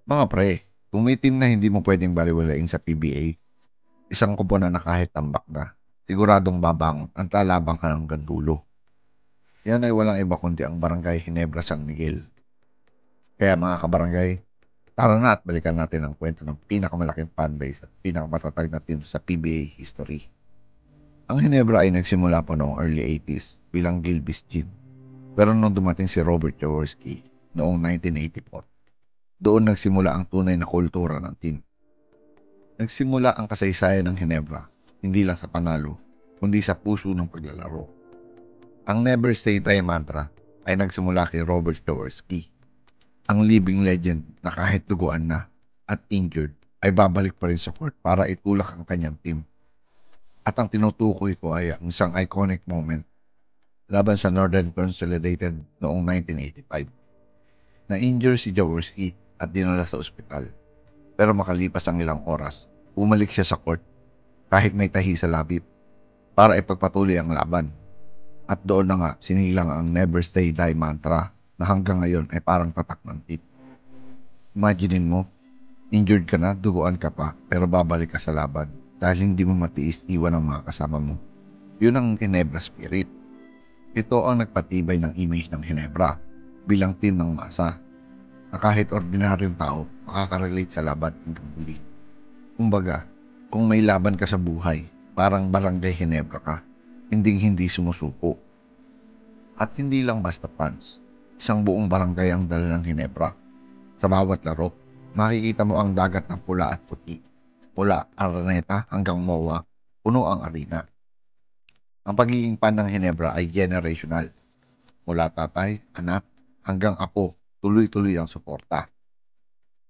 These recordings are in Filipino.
Mga pre, kung may team na hindi mo pwedeng baliwalain sa PBA, isang koponan na kahit tambak na, siguradong babang ang lalabang ka hanggang dulo. Yan ay walang iba kundi ang Barangay Ginebra San Miguel. Kaya mga kabarangay, tara na at balikan natin ang kwento ng pinakamalaking fanbase at pinakamatatag na team sa PBA history. Ang Ginebra ay nagsimula pa noong early 80s bilang Gilbis Gin. Pero nung dumating si Robert Jaworski noong 1984, doon nagsimula ang tunay na kultura ng team. Nagsimula ang kasaysayan ng Ginebra, hindi lang sa panalo, kundi sa puso ng paglalaro. Ang Never Say Die mantra ay nagsimula kay Robert Jaworski, ang living legend na kahit duguan na at injured ay babalik pa rin sa court para itulak ang kanyang team. At ang tinutukoy ko ay ang isang iconic moment laban sa Northern Consolidated noong 1985. Na-injure si Jaworski at dinala sa ospital. Pero makalipas ang ilang oras, bumalik siya sa court kahit may tahi sa labi para ipagpatuloy ang laban. At doon na nga sinilang ang Never Say Die mantra na hanggang ngayon ay parang tatak ng tip. Imaginein mo, injured ka na, duguan ka pa, pero babalik ka sa laban dahil hindi mo matiis iwan ang mga kasama mo. Yun ang Ginebra spirit. Ito ang nagpatibay ng image ng Ginebra bilang team ng masa na kahit ordinaryong tao makaka-relate sa laban hanggang huli. Kumbaga, kung may laban ka sa buhay, parang Barangay Ginebra ka, hindi sumusuko. At hindi lang basta fans, isang buong barangay ang dala ng Ginebra. Sa bawat laro, makikita mo ang dagat ng pula at puti. Mula Araneta hanggang MOA, puno ang arena. Ang pagiging fan ng Ginebra ay generational. Mula tatay, anak, hanggang apo, tuloy-tuloy ang suporta.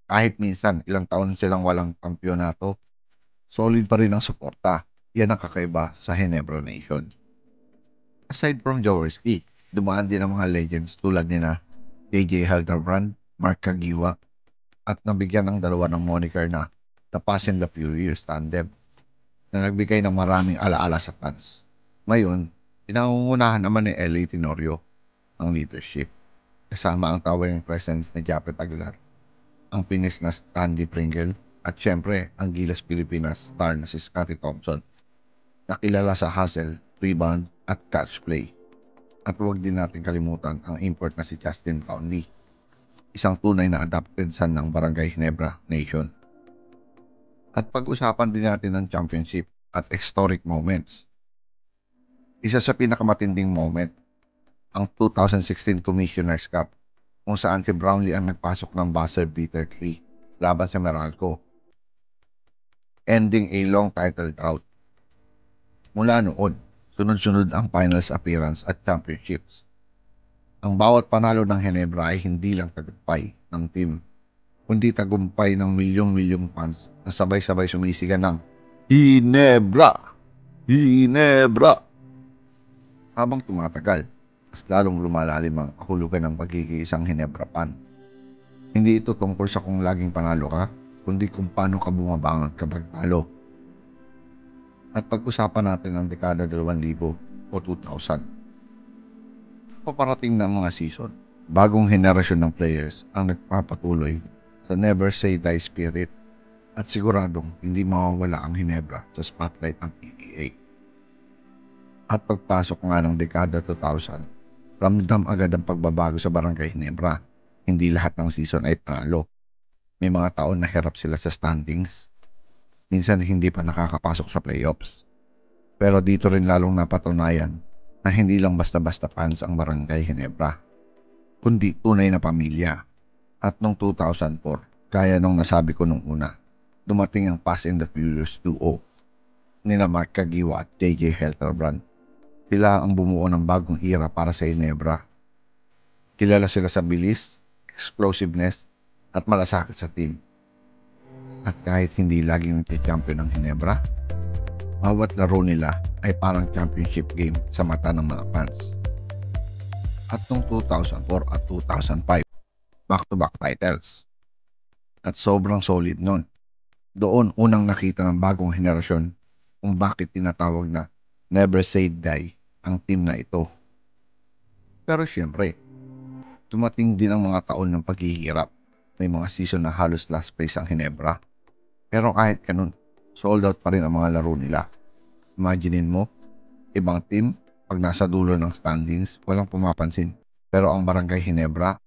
Kahit minsan ilang taon silang walang kampyonato, solid pa rin ang suporta. Yan ang kakaiba sa Ginebra Nation. Aside from Jaworski, dumaan din ang mga legends tulad nina JJ Helderbrand, Mark Kagiwa, at nabigyan ng dalawa ng moniker na The Fast and the Furious Tandem na nagbigay ng maraming alaala sa fans. Ngayon, pinangungunahan naman ni L.A. Tenorio ang leadership, kasama ang towering presence ni Japet Aguilar, ang Pinis na Stanley Pringle, at syempre ang Gilas Pilipinas star na si Scottie Thompson, na kilala sa hustle, rebound, at catch play. At huwag din natin kalimutan ang import na si Justin Brownlee, isang tunay na adopted son ng Barangay Ginebra Nation. At pag-usapan din natin ang championship at historic moments. Isa sa pinakamatinding moment, ang 2016 Commissioner's Cup, kung saan si Brownlee ang nagpasok ng buzzer beater 3 laban sa Meralco, ending a long title drought. Mula noon, sunod-sunod ang finals appearance at championships. Ang bawat panalo ng Ginebra ay hindi lang tagumpay ng team, kundi tagumpay ng milyong-milyong fans na sabay-sabay sumisigan ng Ginebra! Ginebra! Habang tumatagal, mas lalong lumalalim ang kahulugan ng pagiging isang Ginebra fan. Hindi ito tungkol sa kung laging panalo ka, kundi kung paano ka bumabangon kapag talo. At pag-usapan natin ang dekada 2000 o 2000. Paparating na ang mga season, bagong henerasyon ng players ang nagpapatuloy sa Never Say Die spirit at siguradong hindi mawawala ang Ginebra sa spotlight ng PBA. At pagpasok nga ng dekada 2000, ramdam agad ang pagbabago sa Barangay Ginebra. Hindi lahat ng season ay panalo. May mga taon na hirap sila sa standings. Minsan hindi pa nakakapasok sa playoffs. Pero dito rin lalong napatunayan na hindi lang basta-basta fans ang Barangay Ginebra, kundi tunay na pamilya. At noong 2004, gaya nung nasabi ko nung una, dumating ang Fast and the Furious 2.0 nina Mark Kagiwa at JJ Helterbrand. Sila ang bumuo ng bagong era para sa Ginebra. Kilala sila sa bilis, explosiveness, at malasakit sa team. At kahit hindi laging nagka-champion ng Ginebra, bawat laro nila ay parang championship game sa mata ng mga fans. At noong 2004 at 2005, back-to-back titles. At sobrang solid nun. Doon unang nakita ng bagong henerasyon kung bakit tinatawag na Never Say Die ang team na ito. Pero syempre, dumating din ang mga taon ng paghihirap. May mga season na halos last place ang Ginebra. Pero kahit ganun, sold out pa rin ang mga laro nila. Imaginein mo, ibang team, pag nasa dulo ng standings, walang pumapansin. Pero ang Barangay Ginebra,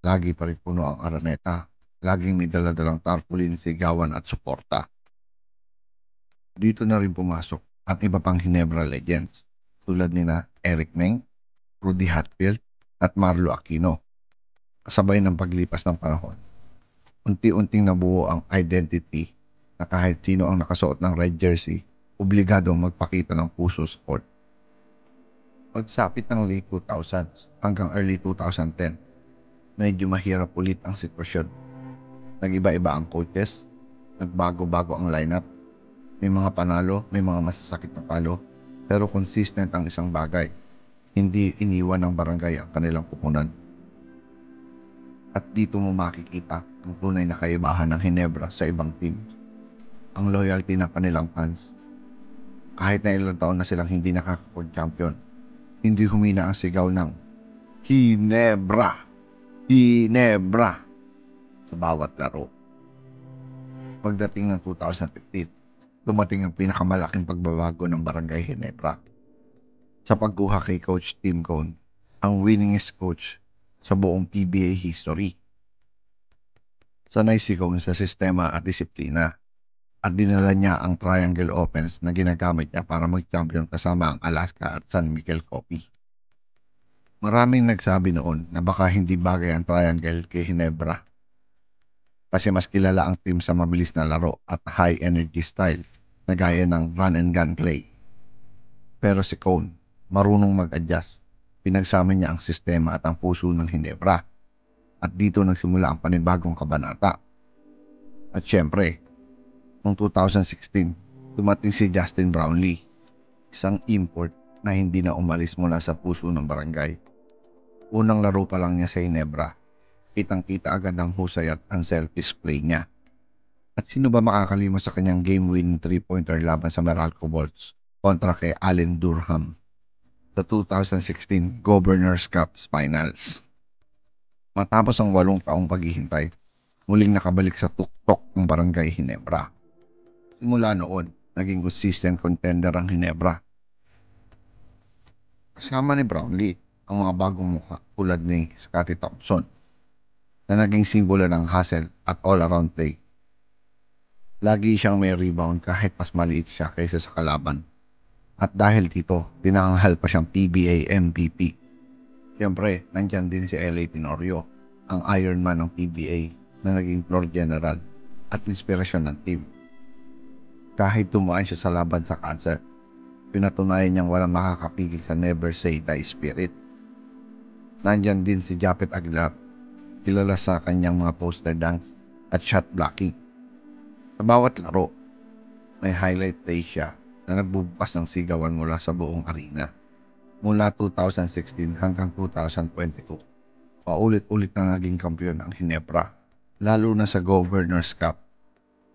lagi pa rin puno ang araneta. Laging may daladalang tarpaulin, sigawan at suporta. Dito na rin pumasok ang iba pang Ginebra legends tulad nina Eric Meng, Rudy Hatfield at Marlo Aquino. Kasabay ng paglipas ng panahon, unti-unting nabuo ang identity na kahit sino ang nakasuot ng red jersey, obligado magpakita ng puso sa court. Pagsapit ng late 2000s hanggang early 2010, medyo mahirap ulit ang sitwasyon. Nag-iba-iba ang coaches, nagbago-bago ang lineup, may mga panalo, may mga masasakit na palo, pero consistent ang isang bagay. Hindi iniwan ng barangay ang kanilang pupunan. At dito mo makikita ang tunay na kaibahan ng Ginebra sa ibang teams. Ang loyalty ng kanilang fans. Kahit na ilang taon na silang hindi nakaka-champion, hindi humina ang sigaw ng Ginebra! Ginebra! Sa bawat laro. Pagdating ng 2015, dumating ang pinakamalaking pagbabago ng Barangay Ginebra. Sa pagkuha kay Coach Tim Cone, ang winningest coach sa buong PBA history. Sanay si Cone sa sistema at disiplina at dinala niya ang triangle offense na ginagamit niya para mag-champion kasama ang Alaska at San Miguel Coffee. Maraming nagsabi noon na baka hindi bagay ang triangle kay Ginebra kasi mas kilala ang team sa mabilis na laro at high energy style na gaya ng run and gun play. Pero si Cone, marunong mag-adjust. Pinagsama niya ang sistema at ang puso ng Ginebra. At dito nagsimula ang panibagong kabanata. At syempre, noong 2016, dumating si Justin Brownlee, isang import na hindi na umalis mula sa puso ng barangay. Unang laro pa lang niya sa Ginebra, kitang-kita agad ang husay at unselfish play niya. At sino ba makakalimot sa kanyang game-winning 3-pointer laban sa Meralco Bolts kontra kay Allen Durham sa 2016 Governors Cup Finals. Matapos ang 8 taong paghihintay, muling nakabalik sa tuktok ng Barangay Ginebra. Simula noon, naging consistent contender ang Ginebra. Kasama ni Brownlee ang mga bagong mukha tulad ni Scottie Thompson na naging simbolo ng hustle at all-around play. Lagi siyang may rebound kahit mas maliit siya kaysa sa kalaban. At dahil dito, tinanghal pa siyang PBA MVP. Siyempre, nandyan din si LA Tenorio, ang Iron Man ng PBA na naging floor general at inspirasyon ng team. Kahit tumaan siya sa laban sa cancer, pinatunayan niyang walang makakapigil sa never say die spirit. Nandyan din si Japet Aguilar, kilala sa kanyang mga poster dunks at shot blocking. Sa bawat laro, may highlight play siya na nagbubukas ng sigawan mula sa buong arena. Mula 2016 hanggang 2022, paulit-ulit na naging kampiyon ang Ginebra, lalo na sa Governors Cup.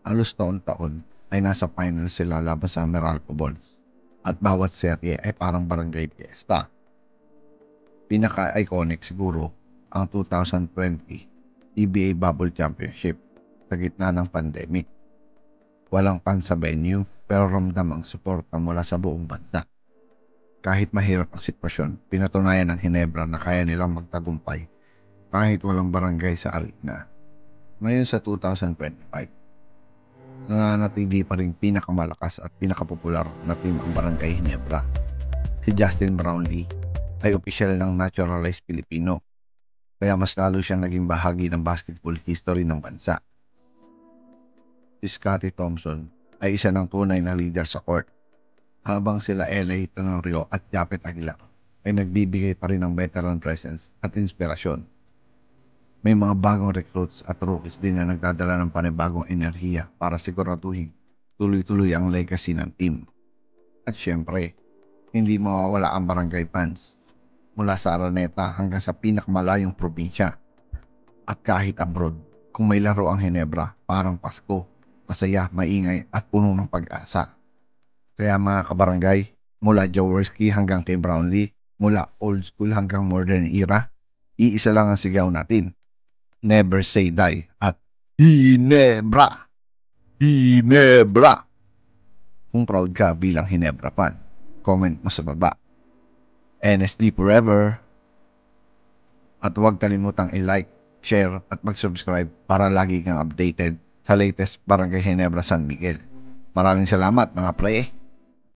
Halos taon-taon ay nasa final sila laban sa Meralco Bolts at bawat serye ay parang barangay fiesta. Pinaka-iconic siguro ang 2020 PBA Bubble Championship sa gitna ng pandemic. Walang fans sa venue pero ramdam ang suporta mula sa buong bansa. Kahit mahirap ang sitwasyon, pinatunayan ng Ginebra na kaya nilang magtagumpay kahit walang barangay sa arena. Ngayon sa 2025, nananatili pa rin pinakamalakas at pinakapopular na team ang Barangay Ginebra. Si Justin Brownlee ay opisyal ng naturalized Pilipino, kaya mas lalo siyang naging bahagi ng basketball history ng bansa. Si Scottie Thompson ay isa ng tunay na leader sa court, habang sila LA Tenorio at Japet Aguilar ay nagbibigay pa rin ng veteran presence at inspirasyon. May mga bagong recruits at rookies din na nagdadala ng panibagong enerhiya para siguraduhin tuloy-tuloy ang legacy ng team. At syempre, hindi mawawala ang barangay fans mula sa Araneta hanggang sa pinakamalayong probinsya. At kahit abroad, kung may laro ang Ginebra, parang Pasko, masaya, maingay at puno ng pag-asa. Kaya mga kabarangay, mula Jaworski hanggang kay Brownlee, mula old school hanggang modern era, iisa lang ang sigaw natin. never say die, at Hinebra! Hinebra! Kung proud ka bilang Hinebra fan, comment mo sa baba. NSD forever! At huwag kalimutang i-like, share at mag-subscribe para lagi kang updated sa latest Barangay Hinebra San Miguel. Maraming salamat mga pre!